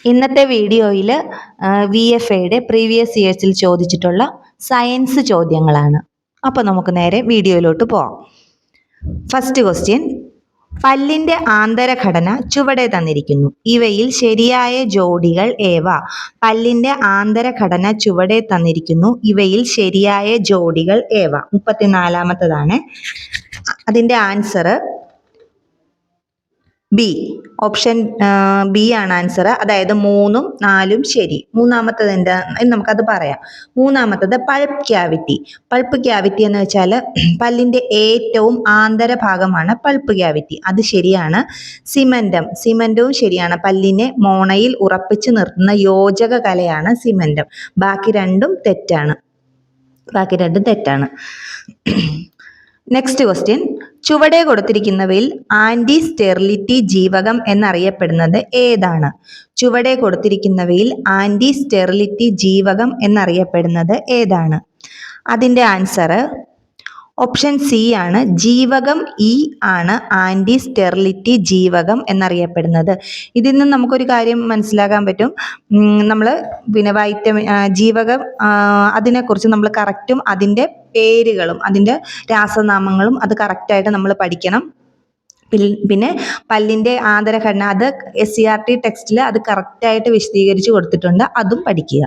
ഇന്നത്തെ വീഡിയോയിൽ VFAയുടെ പ്രീവിയസ് ഇയേഴ്സിൽ ചോദിച്ചിട്ടുള്ള സയൻസ് ചോദ്യങ്ങളാണ്. അപ്പോൾ നമുക്ക് നേരെ വീഡിയോയിലോട്ട് പോവാം. ഫസ്റ്റ് ക്വസ്റ്റ്യൻ, പല്ലിന്റെ ആന്തരഘടന ചുവടെ തന്നിരിക്കുന്നു. ഇവയിൽ ശരിയായ ജോഡികൾ ഏവ? പല്ലിന്റെ ആന്തരഘടന ചുവടെ തന്നിരിക്കുന്നു. ഇവയിൽ ശരിയായ ജോഡികൾ ഏവ? 34ാമത്തതാണ്. അതിന്റെ ആൻസർ ബി, ഓപ്ഷൻ ബി ആണ് ആൻസർ. അതായത് 3ഉം 4ഉം ശരി. മൂന്നാമത്തത് എന്താ നമുക്കത് പറയാം. മൂന്നാമത്തത് പൾപ്പ് ക്യാവിറ്റി. പൾപ്പ് ക്യാവിറ്റി എന്ന് വെച്ചാൽ പല്ലിന്റെ ഏറ്റവും ആന്തരഭാഗമാണ് പൾപ്പ് ക്യാവിറ്റി. അത് ശരിയാണ്. സിമന്റവും ശരിയാണ്. പല്ലിനെ മോണയിൽ ഉറപ്പിച്ചു നിർത്തുന്ന യോജക കലയാണ് സിമന്റം. ബാക്കി രണ്ടും തെറ്റാണ്. നെക്സ്റ്റ് ക്വസ്റ്റ്യൻ, ചുവടെ കൊടുത്തിരിക്കുന്നവയിൽ ആന്റി സ്റ്റെറിലിറ്റി ജീവകം എന്നറിയപ്പെടുന്നത് ഏതാണ്? ചുവടെ കൊടുത്തിരിക്കുന്നവയിൽ ആന്റി സ്റ്റെറിലിറ്റി ജീവകം എന്നറിയപ്പെടുന്നത് ഏതാണ്? അതിൻ്റെ ആൻസർ ഓപ്ഷൻ സി ആണ്. ജീവകം ഇ ആണ് ആന്റി സ്റ്റെറിലിറ്റി ജീവകം എന്നറിയപ്പെടുന്നത്. ഇതിൽ നിന്ന് നമുക്കൊരു കാര്യം മനസ്സിലാക്കാൻ പറ്റും. നമ്മൾ വൈറ്റമിൻ ജീവകം അതിനെക്കുറിച്ച് നമ്മൾ കറക്റ്റും അതിൻ്റെ പേരുകളും അതിൻ്റെ രാസനാമങ്ങളും അത് കറക്റ്റായിട്ട് നമ്മൾ പഠിക്കണം. പിന്നെ പല്ലിൻ്റെ ആന്തരഘടന അത് SCERT ടെക്സ്റ്റിൽ അത് കറക്റ്റായിട്ട് വിശദീകരിച്ച് കൊടുത്തിട്ടുണ്ട്. അതും പഠിക്കുക.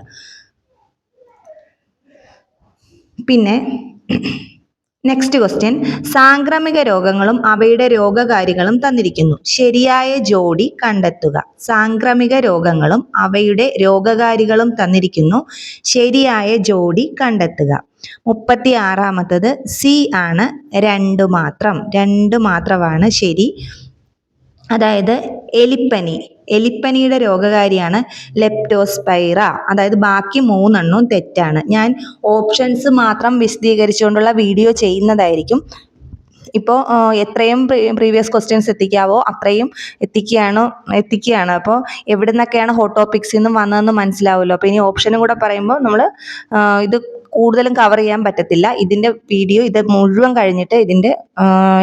പിന്നെ നെക്സ്റ്റ് ക്വസ്റ്റ്യൻ, സാംക്രമിക രോഗങ്ങളും അവയുടെ രോഗകാരികളും തന്നിരിക്കുന്നു. ശരിയായ ജോഡി കണ്ടെത്തുക. സാംക്രമിക രോഗങ്ങളും അവയുടെ രോഗകാരികളും തന്നിരിക്കുന്നു. ശരിയായ ജോഡി കണ്ടെത്തുക. 36ാമത്തത് സി ആണ്. 2 മാത്രമാണ് ശരി. അതായത് എലിപ്പനിയുടെ രോഗകാരിയാണ് ലെപ്റ്റോസ്പൈറ. അതായത് ബാക്കി 3 തെറ്റാണ്. ഞാൻ ഓപ്ഷൻസ് മാത്രം വിശദീകരിച്ചുകൊണ്ടുള്ള വീഡിയോ ചെയ്യുന്നതായിരിക്കും. ഇപ്പോൾ എത്രയും പ്രീവിയസ് ക്വസ്റ്റ്യൻസ് എത്തിക്കാവോ അത്രയും എത്തിക്കുകയാണ്. അപ്പോൾ എവിടെ നിന്നൊക്കെയാണ് ഹോട്ട് ടോപ്പിക്സിൽ നിന്നും വന്നതെന്ന് മനസ്സിലാവുമല്ലോ. അപ്പോൾ ഇനി ഓപ്ഷനും കൂടെ പറയുമ്പോൾ നമ്മൾ ഇത് കൂടുതലും കവർ ചെയ്യാൻ പറ്റത്തില്ല. ഇതിൻ്റെ വീഡിയോ ഇത് മുഴുവൻ കഴിഞ്ഞിട്ട് ഇതിൻ്റെ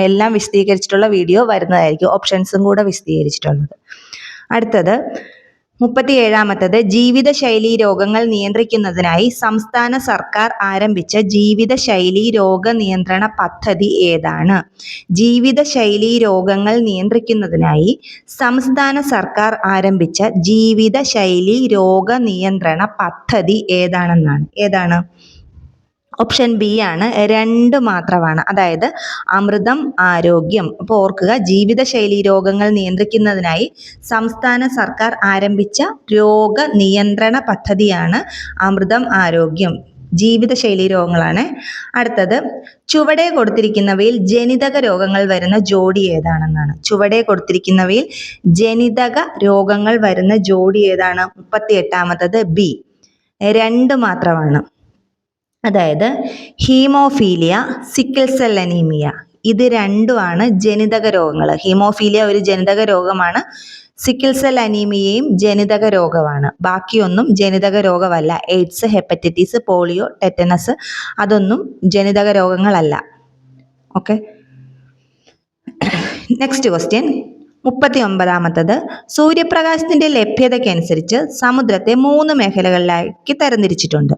എല്ലാം വിശദീകരിച്ചിട്ടുള്ള വീഡിയോ വരുന്നതായിരിക്കും, ഓപ്ഷൻസും കൂടെ വിശദീകരിച്ചിട്ടുള്ളത്. അടുത്തത് 37ാമത്തത്, ജീവിതശൈലി രോഗങ്ങൾ നിയന്ത്രിക്കുന്നതിനായി സംസ്ഥാന സർക്കാർ ആരംഭിച്ച ജീവിതശൈലി രോഗ നിയന്ത്രണ പദ്ധതി ഏതാണ്? ജീവിതശൈലി രോഗങ്ങൾ നിയന്ത്രിക്കുന്നതിനായി സംസ്ഥാന സർക്കാർ ആരംഭിച്ച ജീവിതശൈലി രോഗ നിയന്ത്രണ പദ്ധതി ഏതാണ്? ഓപ്ഷൻ ബി ആണ്. 2 മാത്രമാണ്. അതായത് അമൃതം ആരോഗ്യം. അപ്പോൾ ഓർക്കുക, ജീവിതശൈലി രോഗങ്ങൾ നിയന്ത്രിക്കുന്നതിനായി സംസ്ഥാന സർക്കാർ ആരംഭിച്ച രോഗ നിയന്ത്രണ പദ്ധതിയാണ് അമൃതം ആരോഗ്യം. ജീവിതശൈലി രോഗങ്ങളാണ്. അടുത്തത്, ചുവടെ കൊടുത്തിരിക്കുന്നവയിൽ ജനിതക രോഗങ്ങൾ വരുന്ന ജോഡി ഏതാണെന്നാണ്. ചുവടെ കൊടുത്തിരിക്കുന്നവയിൽ ജനിതക രോഗങ്ങൾ വരുന്ന ജോഡി ഏതാണ്? 38ാമത്തത് ബി, 2 മാത്രമാണ്. അതായത് ഹീമോഫീലിയ, സിക്കിൾ സെൽ അനീമിയ. ഇത് രണ്ടുമാണ് ജനിതക രോഗങ്ങൾ. ഹീമോഫീലിയ ഒരു ജനിതക രോഗമാണ്. സിക്കിൾ സെൽ അനീമിയയും ജനിതക രോഗമാണ്. ബാക്കിയൊന്നും ജനിതക രോഗമല്ല. എയ്ഡ്സ്, ഹെപ്പറ്റൈറ്റിസ്, പോളിയോ, ടെറ്റനസ് അതൊന്നും ജനിതക രോഗങ്ങളല്ല. ഓക്കെ, നെക്സ്റ്റ് ക്വസ്റ്റ്യൻ 39ാമത്തത്, സൂര്യപ്രകാശത്തിന്റെ ലഭ്യതയ്ക്കനുസരിച്ച് സമുദ്രത്തെ 3 മേഖലകളിലാക്കി തരംതിരിച്ചിട്ടുണ്ട്.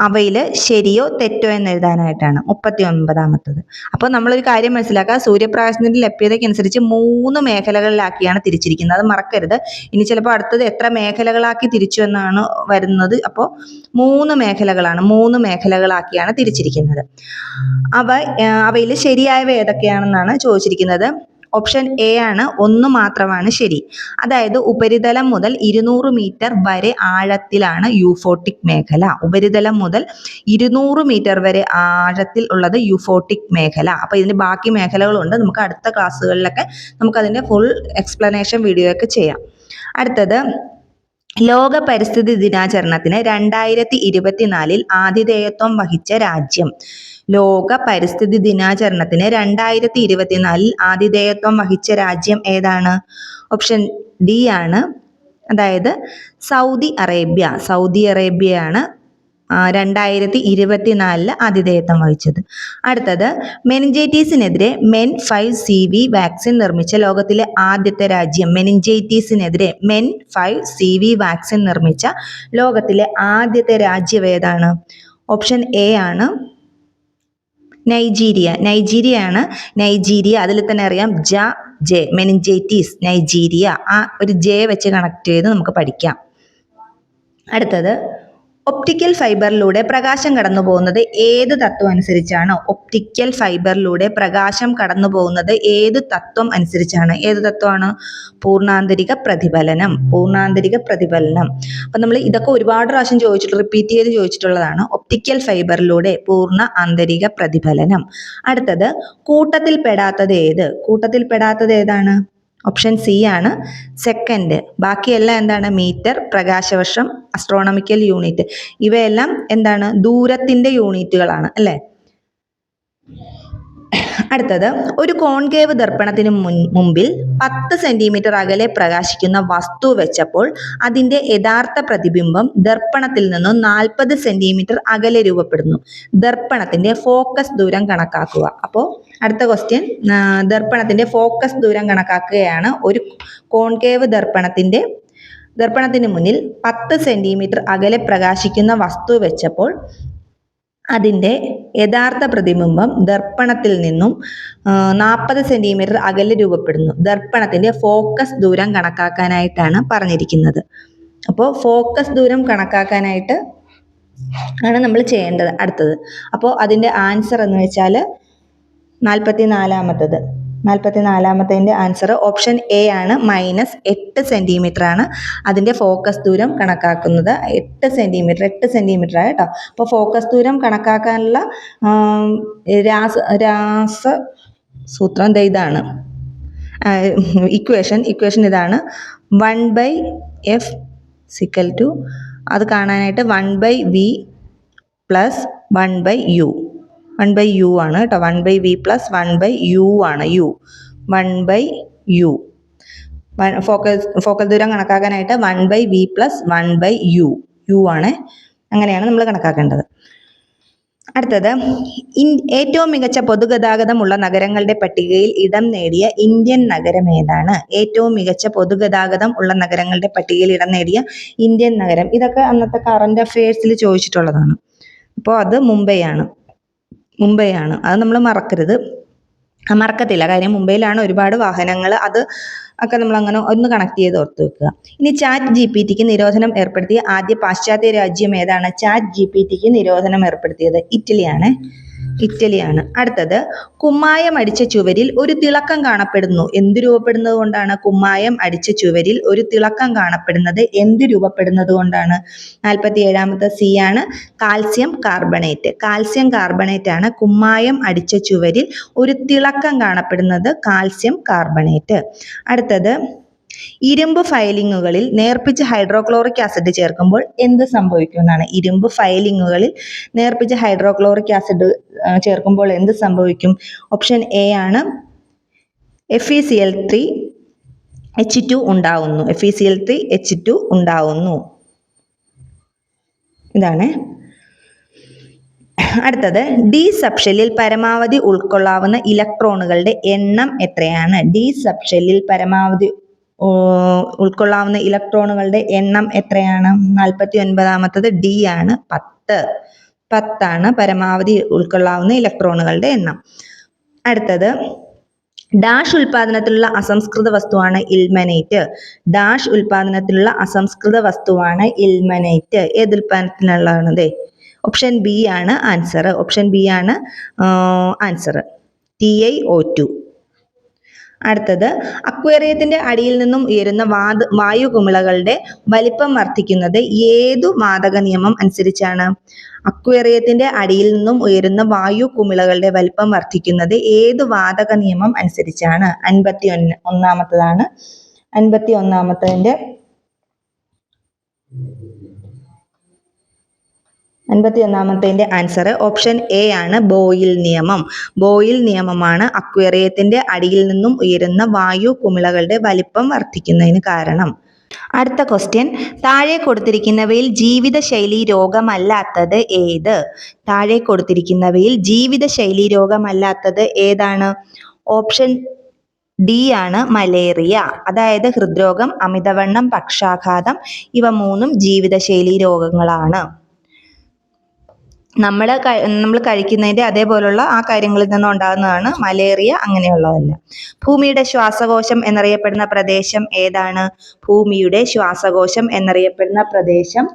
അവയിൽ ശരിയോ തെറ്റോ എന്ന് എഴുതാനായിട്ടാണ് 39ാമത്തത്. അപ്പോൾ നമ്മളൊരു കാര്യം മനസ്സിലാക്കുക, സൂര്യപ്രകാശത്തിന്റെ ലഭ്യതയ്ക്കനുസരിച്ച് 3 മേഖലകളിലാക്കിയാണ് തിരിച്ചിരിക്കുന്നത്. അത് മറക്കരുത്. ഇനി ചിലപ്പോൾ അടുത്തത് എത്ര മേഖലകളാക്കി തിരിച്ചു എന്നാണ് വരുന്നത്. അപ്പോൾ 3 മേഖലകളാണ്. 3 മേഖലകളാക്കിയാണ് തിരിച്ചിരിക്കുന്നത്. അവയിൽ ശരിയായവ ഏതൊക്കെയാണെന്നാണ് ചോദിച്ചിരിക്കുന്നത്. ഓപ്ഷൻ എ ആണ്. 1 മാത്രമാണ് ശരി. അതായത് ഉപരിതലം മുതൽ 200 മീറ്റർ വരെ ആഴത്തിലാണ് യൂഫോട്ടിക് മേഖല. ഉപരിതലം മുതൽ 200 മീറ്റർ വരെ ആഴത്തിൽ ഉള്ളത് യൂഫോട്ടിക് മേഖല. അപ്പോൾ ഇതിന് ബാക്കി മേഖലകളുണ്ട്. നമുക്ക് അടുത്ത ക്ലാസ്സുകളിലൊക്കെ നമുക്കതിൻ്റെ ഫുൾ എക്സ്പ്ലനേഷൻ വീഡിയോ ഒക്കെ ചെയ്യാം. അടുത്തത്, ലോക പരിസ്ഥിതി ദിനാചരണത്തിന് 2024 ആതിഥേയത്വം വഹിച്ച രാജ്യം. ലോക പരിസ്ഥിതി ദിനാചരണത്തിന് 2024 ആതിഥേയത്വം വഹിച്ച രാജ്യം ഏതാണ്? ഓപ്ഷൻ ഡി ആണ്. അതായത് സൗദി അറേബ്യയാണ് 2024 ആതിഥേയത്വം വഹിച്ചത്. അടുത്തത് മെനിഞ്ചൈറ്റിസിനെതിരെ MEN5CV വാക്സിൻ നിർമ്മിച്ച ലോകത്തിലെ ആദ്യത്തെ രാജ്യം. മെനിഞ്ചൈറ്റിസിനെതിരെ MEN5CV വാക്സിൻ നിർമ്മിച്ച ലോകത്തിലെ ആദ്യത്തെ രാജ്യം ഏതാണ്? ഓപ്ഷൻ എ ആണ് നൈജീരിയ. നൈജീരിയ. അതിൽ തന്നെ അറിയാം ജെ മെനിഞ്ചൈറ്റിസ് നൈജീരിയ. ആ ഒരു ജെ വെച്ച് കണക്ട് ചെയ്ത് നമുക്ക് പഠിക്കാം. അടുത്തത് ഒപ്റ്റിക്കൽ ഫൈബറിലൂടെ പ്രകാശം കടന്നു പോകുന്നത് ഏത് തത്വം അനുസരിച്ചാണ്? ഒപ്റ്റിക്കൽ ഫൈബറിലൂടെ പ്രകാശം കടന്നു പോകുന്നത് ഏത് തത്വം അനുസരിച്ചാണ്? ഏത് തത്വമാണ്? പൂർണ്ണാന്തരിക പ്രതിഫലനം. അപ്പൊ നമ്മൾ ഇതൊക്കെ ഒരുപാട് പ്രാവശ്യം റിപ്പീറ്റ് ചെയ്ത് ചോദിച്ചിട്ടുള്ളതാണ്. ഒപ്റ്റിക്കൽ ഫൈബറിലൂടെ പൂർണ്ണ ആന്തരിക പ്രതിഫലനം. അടുത്തത് കൂട്ടത്തിൽപ്പെടാത്തത് ഏതാണ്? ഓപ്ഷൻ സി ആണ് സെക്കൻഡ്. ബാക്കിയെല്ലാം എന്താണ്? മീറ്റർ, പ്രകാശവർഷം, അസ്ട്രോണമിക്കൽ യൂണിറ്റ്. ഇവയെല്ലാം എന്താണ്? ദൂരത്തിന്റെ യൂണിറ്റുകളാണ് അല്ലേ? അടുത്തത് ഒരു കോൺകേവ് ദർപ്പണത്തിന് മുമ്പിൽ 10 സെന്റിമീറ്റർ അകലെ പ്രകാശിക്കുന്ന വസ്തു വെച്ചപ്പോൾ അതിന്റെ യഥാർത്ഥ പ്രതിബിംബം ദർപ്പണത്തിൽ നിന്നും 40 സെന്റിമീറ്റർ അകലെ രൂപപ്പെടുന്നു. ദർപ്പണത്തിന്റെ ഫോക്കസ് ദൂരം കണക്കാക്കുക. അപ്പോൾ അടുത്ത ക്വസ്റ്റ്യൻ, ദർപ്പണത്തിന്റെ ഫോക്കസ് ദൂരം കണക്കാക്കുകയാണ്. ഒരു കോൺകേവ് ദർപ്പണത്തിന് മുന്നിൽ 10 സെന്റിമീറ്റർ അകലെ പ്രകാശിക്കുന്ന വസ്തു വെച്ചപ്പോൾ അതിൻ്റെ യഥാർത്ഥ പ്രതിബിംബം ദർപ്പണത്തിൽ നിന്നും 40 സെന്റിമീറ്റർ അകലെ രൂപപ്പെടുന്നു. ദർപ്പണത്തിന്റെ ഫോക്കസ് ദൂരം കണക്കാക്കാനായിട്ടാണ് പറഞ്ഞിരിക്കുന്നത്. അപ്പോൾ ഫോക്കസ് ദൂരം കണക്കാക്കാനായിട്ട് ആണ് നമ്മൾ ചെയ്യേണ്ടത് അടുത്തത്. അപ്പോൾ അതിൻ്റെ ആൻസർ എന്ന് വെച്ചാൽ 44-ാമത്തതിൻ്റെ ആൻസർ ഓപ്ഷൻ എ ആണ്. -8 സെന്റിമീറ്റർ ആണ് അതിൻ്റെ ഫോക്കസ് ദൂരം കണക്കാക്കുന്നത്. 8 സെന്റിമീറ്റർ കേട്ടോ. അപ്പോൾ ഫോക്കസ് ദൂരം കണക്കാക്കാനുള്ള രാസസൂത്രം ഇതാണ്. ഇക്വേഷൻ ഇതാണ്. 1/f = അത് കാണാനായിട്ട് 1/v + 1/u. 1/u ആണ് കേട്ടോ. 1/v + 1/u ആണ്. 1/u ഫോക്കസ് ദൂരം കണക്കാക്കാനായിട്ട് 1/v + 1/u ആണ്. അങ്ങനെയാണ് നമ്മൾ കണക്കാക്കേണ്ടത്. അടുത്തത് ഏറ്റവും മികച്ച പൊതുഗതാഗതമുള്ള നഗരങ്ങളുടെ പട്ടികയിൽ ഇടം നേടിയ ഇന്ത്യൻ നഗരം ഏതാണ്? ഏറ്റവും മികച്ച പൊതുഗതാഗതം ഉള്ള നഗരങ്ങളുടെ പട്ടികയിൽ ഇടം നേടിയ ഇന്ത്യൻ നഗരം. ഇതൊക്കെ അന്നത്തെ കറന്റ് അഫയേഴ്സിൽ ചോദിച്ചിട്ടുള്ളതാണ്. അപ്പോൾ അത് മുംബൈ ആണ്. അത് നമ്മൾ മറക്കത്തില്ല. കാര്യം മുംബൈയിലാണ് ഒരുപാട് വാഹനങ്ങൾ. അത് ഒക്കെ നമ്മൾ അങ്ങനെ ഒന്ന് കണക്ട് ചെയ്ത് ഓർത്ത് വെക്കുക. ഇനി ChatGPTക്ക് നിരോധനം ഏർപ്പെടുത്തിയ ആദ്യ പാശ്ചാത്യ രാജ്യം ഏതാണ്? ChatGPTക്ക് നിരോധനം ഏർപ്പെടുത്തിയത് ഇറ്റലിയാണ്. അടുത്തത് കുമ്മായം അടിച്ച ചുവരിൽ ഒരു തിളക്കം കാണപ്പെടുന്നു. എന്ത് രൂപപ്പെടുന്നത് കൊണ്ടാണ്? കുമ്മായം അടിച്ച ചുവരിൽ ഒരു തിളക്കം കാണപ്പെടുന്നത് എന്ത് രൂപപ്പെടുന്നത് കൊണ്ടാണ്? 47-ാമത്തെ സി ആണ് കാൽസ്യം കാർബണേറ്റ് ആണ് കുമ്മായം അടിച്ച ചുവരിൽ ഒരു തിളക്കം കാണപ്പെടുന്നത് കാൽസ്യം കാർബണേറ്റ്. അടുത്തത് ഇരുമ്പ് ഫയലിങ്ങുകളിൽ നേർപ്പിച്ച ഹൈഡ്രോക്ലോറിക് ആസിഡ് ചേർക്കുമ്പോൾ എന്ത് സംഭവിക്കും എന്നാണ്? ഇരുമ്പ് ഫയലിങ്ങുകളിൽ നേർപ്പിച്ച ഹൈഡ്രോക്ലോറിക് ആസിഡ് ചേർക്കുമ്പോൾ എന്ത് സംഭവിക്കും? ഓപ്ഷൻ എ ആണ് FeCl3H2 ഉണ്ടാവുന്നു. ഇതാണ്. അടുത്തത് ഡി സബ്ഷെല്ലിൽ പരമാവധി ഉൾക്കൊള്ളാവുന്ന ഇലക്ട്രോണുകളുടെ എണ്ണം എത്രയാണ്? ഡി സബ്ഷെല്ലിൽ പരമാവധി ഉൾക്കൊള്ളാവുന്ന ഇലക്ട്രോണുകളുടെ എണ്ണം എത്രയാണ്? 49-ാമത്തത് ഡി ആണ്. 10 പരമാവധി ഉൾക്കൊള്ളാവുന്ന ഇലക്ട്രോണുകളുടെ എണ്ണം. അടുത്തത് ഡാഷ് ഉൽപാദനത്തിലുള്ള അസംസ്കൃത വസ്തുവാണ് ഇൽമനൈറ്റ്. ഏത് ഉൽപാദനത്തിനുള്ളതാണത്? ഓപ്ഷൻ ബി ആണ് ആൻസർ. TiO2. അടുത്തത് അക്വേറിയത്തിന്റെ അടിയിൽ നിന്നും ഉയരുന്ന വായു കുമിളകളുടെ വലിപ്പം വർദ്ധിക്കുന്നത് ഏതു വാതക നിയമം അനുസരിച്ചാണ്? അക്വേറിയത്തിന്റെ അടിയിൽ നിന്നും ഉയരുന്ന വായു കുമിളകളുടെ വലിപ്പം വർദ്ധിക്കുന്നത് ഏതു വാതക നിയമം അനുസരിച്ചാണ്? 51-ാമത്തതാണ്. 51-ാമത്തതിന്റെ ആൻസർ ഓപ്ഷൻ എ ആണ് ബോയിൽ നിയമമാണ് അക്വേറിയത്തിന്റെ അടിയിൽ നിന്നും ഉയരുന്ന വായു കുമിളകളുടെ വലിപ്പം വർദ്ധിക്കുന്നതിന് കാരണം. അടുത്ത ക്വസ്റ്റ്യൻ, താഴെ കൊടുത്തിരിക്കുന്നവയിൽ ജീവിതശൈലി രോഗമല്ലാത്തത് ഏത്? താഴെ കൊടുത്തിരിക്കുന്നവയിൽ ജീവിതശൈലി രോഗമല്ലാത്തത് ഏതാണ്? ഓപ്ഷൻ ഡി ആണ് മലേറിയ. അതായത് ഹൃദ്രോഗം, അമിതവണ്ണം, പക്ഷാഘാതം, ഇവ മൂന്നും ജീവിതശൈലി രോഗങ്ങളാണ്. നമ്മൾ കഴിക്കുന്നതിൻ്റെ അതേപോലുള്ള ആ കാര്യങ്ങളിൽ നിന്നും ഉണ്ടാകുന്നതാണ് മലേറിയ, അങ്ങനെയുള്ളതല്ല. ഭൂമിയുടെ ശ്വാസകോശം എന്നറിയപ്പെടുന്ന പ്രദേശം ഏതാണ്? ഭൂമിയുടെ ശ്വാസകോശം എന്നറിയപ്പെടുന്ന പ്രദേശം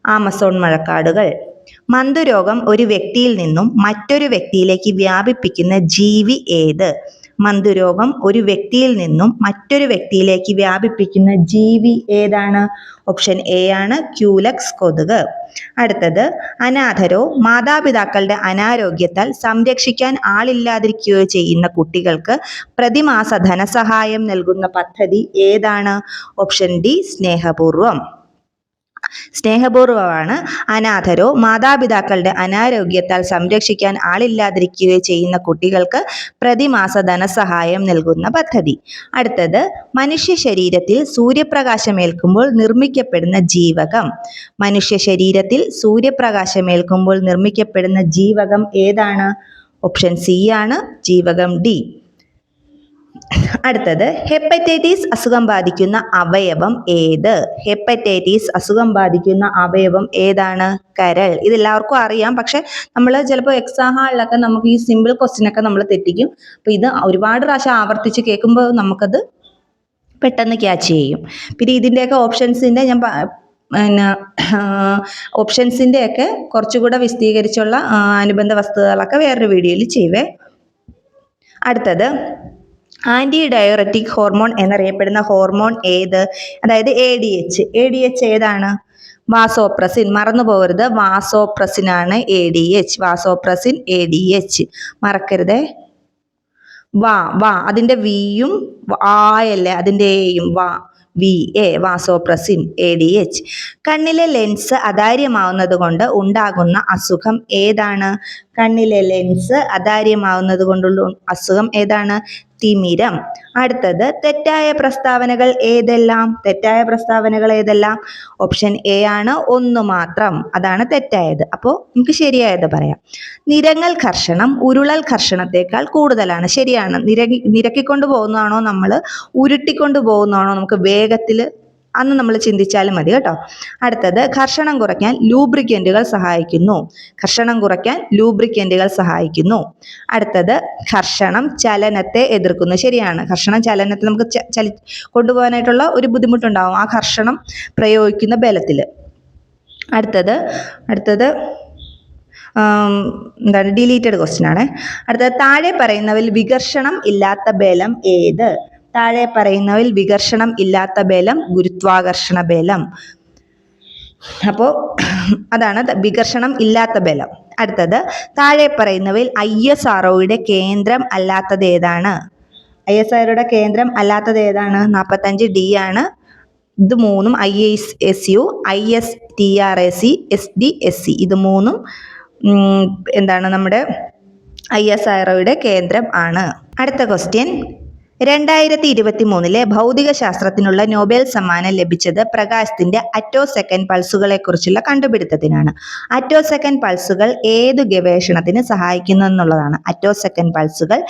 ആമസോൺ മഴക്കാടുകൾ. മന്തുരോഗം ഒരു വ്യക്തിയിൽ നിന്നും മറ്റൊരു വ്യക്തിയിലേക്ക് വ്യാപിപ്പിക്കുന്ന ജീവി ഏത്? മന്തുരോഗം ഒരു വ്യക്തിയിൽ നിന്നും മറ്റൊരു വ്യക്തിയിലേക്ക് വ്യാപിപ്പിക്കുന്ന ജീവി ഏതാണ്? ഓപ്ഷൻ എ ആണ് ക്യൂലക്സ് കൊതുക്. അടുത്തത്, അനാഥരോ മാതാപിതാക്കളുടെ അനാരോഗ്യത്താൽ സംരക്ഷിക്കാൻ ആളില്ലാതിരിക്കുകയോ ചെയ്യുന്ന കുട്ടികൾക്ക് പ്രതിമാസ ധനസഹായം നൽകുന്ന പദ്ധതി ഏതാണ്? ഓപ്ഷൻ ഡി സ്നേഹപൂർവം. സ്നേഹപൂർവമാണ് അനാഥരോ മാതാപിതാക്കളുടെ അനാരോഗ്യത്താൽ സംരക്ഷിക്കാൻ ആളില്ലാതിരിക്കുകയോ ചെയ്യുന്ന കുട്ടികൾക്ക് പ്രതിമാസ ധനസഹായം നൽകുന്ന പദ്ധതി. അടുത്തത്, മനുഷ്യ ശരീരത്തിൽ സൂര്യപ്രകാശമേൽക്കുമ്പോൾ നിർമ്മിക്കപ്പെടുന്ന ജീവകം. മനുഷ്യ ശരീരത്തിൽ സൂര്യപ്രകാശമേൽക്കുമ്പോൾ നിർമ്മിക്കപ്പെടുന്ന ജീവകം ഏതാണ്? ഓപ്ഷൻ സി ആണ് ജീവകം ഡി. അടുത്തത്, ഹെപ്പറ്റൈറ്റിസ് അസുഖം ബാധിക്കുന്ന അവയവം ഏത്? ഹെപ്പറ്റൈറ്റിസ് അസുഖം ബാധിക്കുന്ന അവയവം ഏതാണ്? കരൾ. ഇതെല്ലാവർക്കും അറിയാം, പക്ഷെ നമ്മൾ ചിലപ്പോൾ എക്സാം ഹാളിലൊക്കെ നമുക്ക് ഈ സിമ്പിൾ ക്വസ്റ്റ്യൻ ഒക്കെ നമ്മൾ തെറ്റിക്കും. അപ്പോൾ ഇത് ഒരുപാട് പ്രാവശ്യം ആവർത്തിച്ച് കേൾക്കുമ്പോൾ നമുക്കത് പെട്ടെന്ന് ക്യാച്ച് ചെയ്യും. പിന്നെ ഇതിൻ്റെയൊക്കെ ഓപ്ഷൻസിൻ്റെ ഓപ്ഷൻസിൻ്റെ ഒക്കെ കുറച്ചുകൂടെ വിശദീകരിച്ചുള്ള അനുബന്ധ വസ്തുതകളൊക്കെ വേറൊരു വീഡിയോയിൽ ചെയ്യുവേ. അടുത്തത്, ആൻറ്റി ഡയററ്റിക് ഹോർമോൺ എന്നറിയപ്പെടുന്ന ഹോർമോൺ ഏത്? അതായത് ADH. ADH ഏതാണ്? വാസോപ്രസിൻ. മറന്നു പോകരുത്, വാസോപ്രസിൻ ആണ് ADH. വാസോപ്രസിൻ ADH മറക്കരുതേ. അതിൻ്റെ വിയും ആയല്ലേ അതിൻ്റെ എയും VA, വാസോപ്രസിൻ ADH. കണ്ണിലെ ലെൻസ് അതാര്യമാവുന്നത് കൊണ്ട് ഉണ്ടാകുന്ന അസുഖം ഏതാണ്? കണ്ണിലെ ലെൻസ് അതാര്യമാവുന്നത് കൊണ്ടുള്ള അസുഖം ഏതാണ്? തിമിരം. അടുത്തത്, തെറ്റായ പ്രസ്താവനകൾ ഏതെല്ലാം? തെറ്റായ പ്രസ്താവനകൾ ഏതെല്ലാം? ഓപ്ഷൻ എ ആണ് ഒന്ന് മാത്രം, അതാണ് തെറ്റായത്. അപ്പോൾ നമുക്ക് ശരിയായത് പറയാം. നിരങ്ങൽ ഘർഷണം ഉരുളൽ ഘർഷണത്തെക്കാൾ കൂടുതലാണ്. ശരിയാണ്. നിരക്കിക്കൊണ്ട് പോകുന്നതാണോ നമ്മൾ ഉരുട്ടിക്കൊണ്ട് പോകുന്നതാണോ നമുക്ക് വേഗത്തിൽ അന്ന് നമ്മൾ ചിന്തിച്ചാലും മതി കേട്ടോ. അടുത്തത്, ഘർഷണം കുറയ്ക്കാൻ ലൂബ്രിക്കൻറ്റുകൾ സഹായിക്കുന്നു. ഘർഷണം കുറയ്ക്കാൻ ലൂബ്രിക്കൻറ്റുകൾ സഹായിക്കുന്നു. അടുത്തത്, ഘർഷണം ചലനത്തെ എതിർക്കുന്നു. ശരിയാണ്. ഘർഷണം ചലനത്തെ നമുക്ക് കൊണ്ടുപോകാനായിട്ടുള്ള ഒരു ബുദ്ധിമുട്ടുണ്ടാവും ആ ഘർഷണം പ്രയോഗിക്കുന്ന ബലത്തിൽ. അടുത്തത് എന്താണ്? ഡിലീറ്റഡ് ക്വസ്റ്റ്യൻ ആണ്. അടുത്തത്, താഴെ പറയുന്നവയിൽ വികർഷണം ഇല്ലാത്ത ബലം ഏത്? താഴെ പറയുന്നവയിൽ വികർഷണം ഇല്ലാത്ത ബലം ഗുരുത്വാകർഷണ ബലം. അപ്പോൾ അതാണ് വികർഷണം ഇല്ലാത്ത ബലം. അടുത്തത്, താഴെ പറയുന്നവയിൽ ISROയുടെ കേന്ദ്രം അല്ലാത്തത് ഏതാണ്? ISROയുടെ കേന്ദ്രം അല്ലാത്തത് ഏതാണ്? 45D ആണ്. ഇത് മൂന്നും ISSU, ISTRAC, SDSC ഇത് മൂന്നും എന്താണ് നമ്മുടെ ISROയുടെ കേന്ദ്രം ആണ്. അടുത്ത ക്വസ്റ്റ്യൻ, 2023 ഭൗതിക ശാസ്ത്രത്തിനുള്ള നോബൽ സമ്മാനം ലഭിച്ചത് പ്രകാശത്തിന്റെ അറ്റോസെക്കൻഡ് പൾസുകളെ കുറിച്ചുള്ള കണ്ടുപിടുത്തത്തിനാണ്. അറ്റോസെക്കൻഡ് പൾസുകൾ ഏതു ഗവേഷണത്തിന് സഹായിക്കുന്നു എന്നുള്ളതാണ്. അറ്റോസെക്കൻഡ് പൾസുകൾ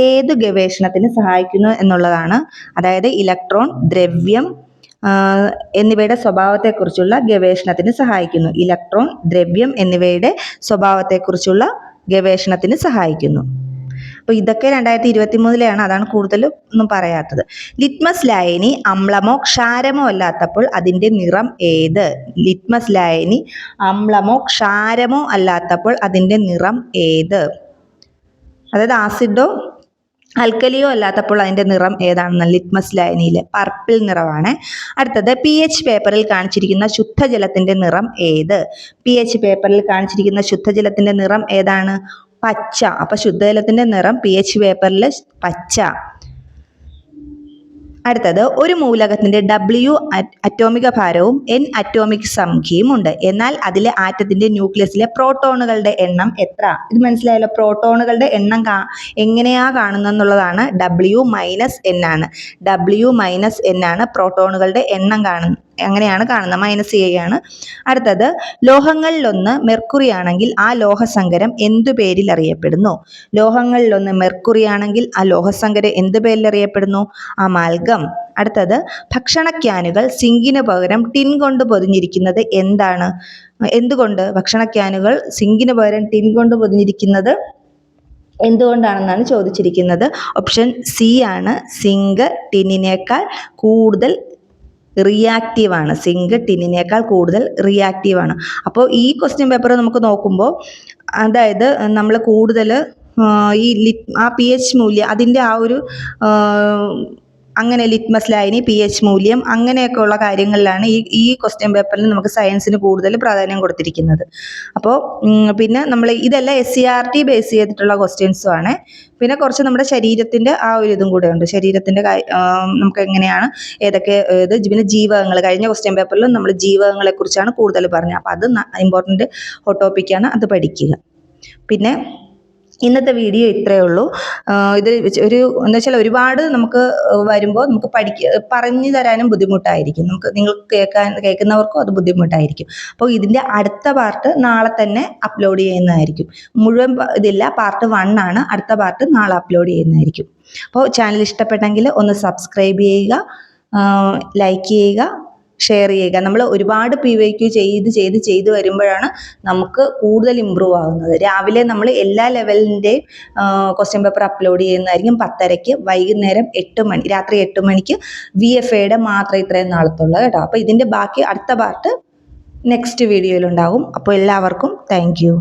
ഏതു ഗവേഷണത്തിന് സഹായിക്കുന്നു എന്നുള്ളതാണ്. അതായത് ഇലക്ട്രോൺ, ദ്രവ്യം എന്നിവയുടെ സ്വഭാവത്തെക്കുറിച്ചുള്ള ഗവേഷണത്തിന് സഹായിക്കുന്നു. ഇലക്ട്രോൺ, ദ്രവ്യം എന്നിവയുടെ സ്വഭാവത്തെക്കുറിച്ചുള്ള ഗവേഷണത്തിന് സഹായിക്കുന്നു. അപ്പോൾ ഇതൊക്കെ 2023 അതാണ് കൂടുതലും ഒന്നും പറയാത്തത്. ലിറ്റ്മസ് ലായനി അമ്ലമോ ക്ഷാരമോ അല്ലാത്തപ്പോൾ അതിൻ്റെ നിറം ഏത്? ലിറ്റ്മസ് ലായനി അമ്ലമോ ക്ഷാരമോ അല്ലാത്തപ്പോൾ അതിൻ്റെ നിറം ഏത്? അതായത് ആസിഡോ അൽക്കലിയോ അല്ലാത്തപ്പോൾ അതിൻ്റെ നിറം ഏതാണെന്ന് ലിറ്റ്മസ് ലായനിയിൽ പർപ്പിൾ നിറമാണ്. അടുത്തത്, pH പേപ്പറിൽ കാണിച്ചിരിക്കുന്ന ശുദ്ധജലത്തിൻ്റെ നിറം ഏത്? pH പേപ്പറിൽ കാണിച്ചിരിക്കുന്ന ശുദ്ധജലത്തിൻ്റെ നിറം ഏതാണ്? പച്ച. അപ്പൊ ശുദ്ധജലത്തിന്റെ നിറം pH പേപ്പറിൽ പച്ച. അടുത്തത് ഒരു മൂലകത്തിന്റെ W അറ്റോമിക ഭാരവും N അറ്റോമിക് സംഖ്യയും ഉണ്ട്. എന്നാൽ അതിലെ ആറ്റത്തിന്റെ ന്യൂക്ലിയസിലെ പ്രോട്ടോണുകളുടെ എണ്ണം എത്ര? ഇത് മനസ്സിലായല്ലോ. പ്രോട്ടോണുകളുടെ എണ്ണം എങ്ങനെയാ കാണുന്നതെന്നുള്ളതാണ്. W-N ആണ്. W-N ആണ് പ്രോട്ടോണുകളുടെ എണ്ണം കാണുന്നത്. അങ്ങനെയാണ് കാണുന്നത്. മൈനസ് ചെയ്യുകയാണ്. അടുത്തത് ലോഹങ്ങളിലൊന്ന് മെർക്കുറി ആണെങ്കിൽ ആ ലോഹസങ്കരം എന്തു പേരിൽ അറിയപ്പെടുന്നു? ലോഹങ്ങളിലൊന്ന് മെർക്കുറി ആണെങ്കിൽ ആ ലോഹസങ്കരം എന്ത് പേരിൽ അറിയപ്പെടുന്നു? അമാൽഗം. അടുത്തത് ഭക്ഷണ ക്യാനുകൾ സിങ്കിന് പകരം ടിൻ കൊണ്ട് പൊതിഞ്ഞിരിക്കുന്നത് എന്താണ്? എന്തുകൊണ്ട് ഭക്ഷണ ക്യാനുകൾ സിങ്കിന് പകരം ടിൻ കൊണ്ട് പൊതിഞ്ഞിരിക്കുന്നത് എന്തുകൊണ്ടാണെന്നാണ് ചോദിച്ചിരിക്കുന്നത്. ഓപ്ഷൻ സി ആണ്. സിങ്ക് ടിന്നിനേക്കാൾ കൂടുതൽ റിയാക്റ്റീവ് ആണ്. സിങ്ക് ടിന്നിനേക്കാൾ കൂടുതൽ റിയാക്റ്റീവ് ആണ്. അപ്പോൾ ഈ ക്വസ്റ്റ്യൻ പേപ്പർ നമുക്ക് നോക്കുമ്പോൾ അതായത് നമ്മൾ കൂടുതൽ ആ pH മൂല്യം അതിൻ്റെ ആ ഒരു അങ്ങനെ ലിറ്റ്മസ് ലായനി pH മൂല്യം അങ്ങനെയൊക്കെ ഉള്ള കാര്യങ്ങളിലാണ് ഈ ക്വസ്റ്റ്യൻ പേപ്പറിൽ നമുക്ക് സയൻസിന് കൂടുതൽ പ്രാധാന്യം കൊടുത്തിരിക്കുന്നത്. അപ്പോൾ പിന്നെ നമ്മൾ ഇതെല്ലാം SCERT ബേസ് ചെയ്തിട്ടുള്ള ക്വസ്റ്റ്യൻസും ആണ്. പിന്നെ കുറച്ച് നമ്മുടെ ശരീരത്തിൻ്റെ ആ ഒരു ഇതും കൂടെ ഉണ്ട്. ശരീരത്തിൻ്റെ നമുക്ക് എങ്ങനെയാണ് ഏതൊക്കെ പിന്നെ ജീവകങ്ങൾ കഴിഞ്ഞ ക്വസ്റ്റ്യൻ പേപ്പറിൽ നമ്മൾ ജീവകങ്ങളെ കുറിച്ചാണ് കൂടുതൽ പറഞ്ഞത്. അപ്പോൾ അത് ഇമ്പോർട്ടൻ്റ് ടോപ്പിക്കാണ്, അത് പഠിക്കുക. പിന്നെ ഇന്നത്തെ വീഡിയോ ഇത്രയേ ഉള്ളൂ. ഇത് ഒരു എന്താ വെച്ചാൽ ഒരുപാട് നമുക്ക് വരുമ്പോൾ നമുക്ക് പറഞ്ഞു തരാനും ബുദ്ധിമുട്ടായിരിക്കും. നിങ്ങൾക്ക് കേൾക്കുന്നവർക്കും അത് ബുദ്ധിമുട്ടായിരിക്കും. അപ്പോൾ ഇതിൻ്റെ അടുത്ത പാർട്ട് നാളെ തന്നെ അപ്ലോഡ് ചെയ്യുന്നതായിരിക്കും. മുഴുവൻ ഇതില്ല, പാർട്ട് 1 ആണ്. അടുത്ത പാർട്ട് നാളെ അപ്ലോഡ് ചെയ്യുന്നതായിരിക്കും. അപ്പോൾ ചാനൽ ഇഷ്ടപ്പെട്ടെങ്കിൽ ഒന്ന് സബ്സ്ക്രൈബ് ചെയ്യുക, ലൈക്ക് ചെയ്യുക, ഷെയർ ചെയ്യുക. നമ്മൾ ഒരുപാട് PYQ ചെയ്ത് വരുമ്പോഴാണ് നമുക്ക് കൂടുതൽ ഇമ്പ്രൂവ് ആകുന്നത്. രാവിലെ നമ്മൾ എല്ലാ ലെവലിൻ്റെയും ക്വസ്റ്റ്യൻ പേപ്പർ അപ്ലോഡ് ചെയ്യുന്നതായിരിക്കും 10:30. വൈകുന്നേരം 8 മണി, രാത്രി 8 മണിക്ക് VFAയുടെ മാത്രം ഇത്രയും നാളത്തുള്ളത് കേട്ടോ. അപ്പോൾ ഇതിൻ്റെ ബാക്കി അടുത്ത പാർട്ട് നെക്സ്റ്റ് വീഡിയോയിലുണ്ടാകും. അപ്പോൾ എല്ലാവർക്കും താങ്ക് യു.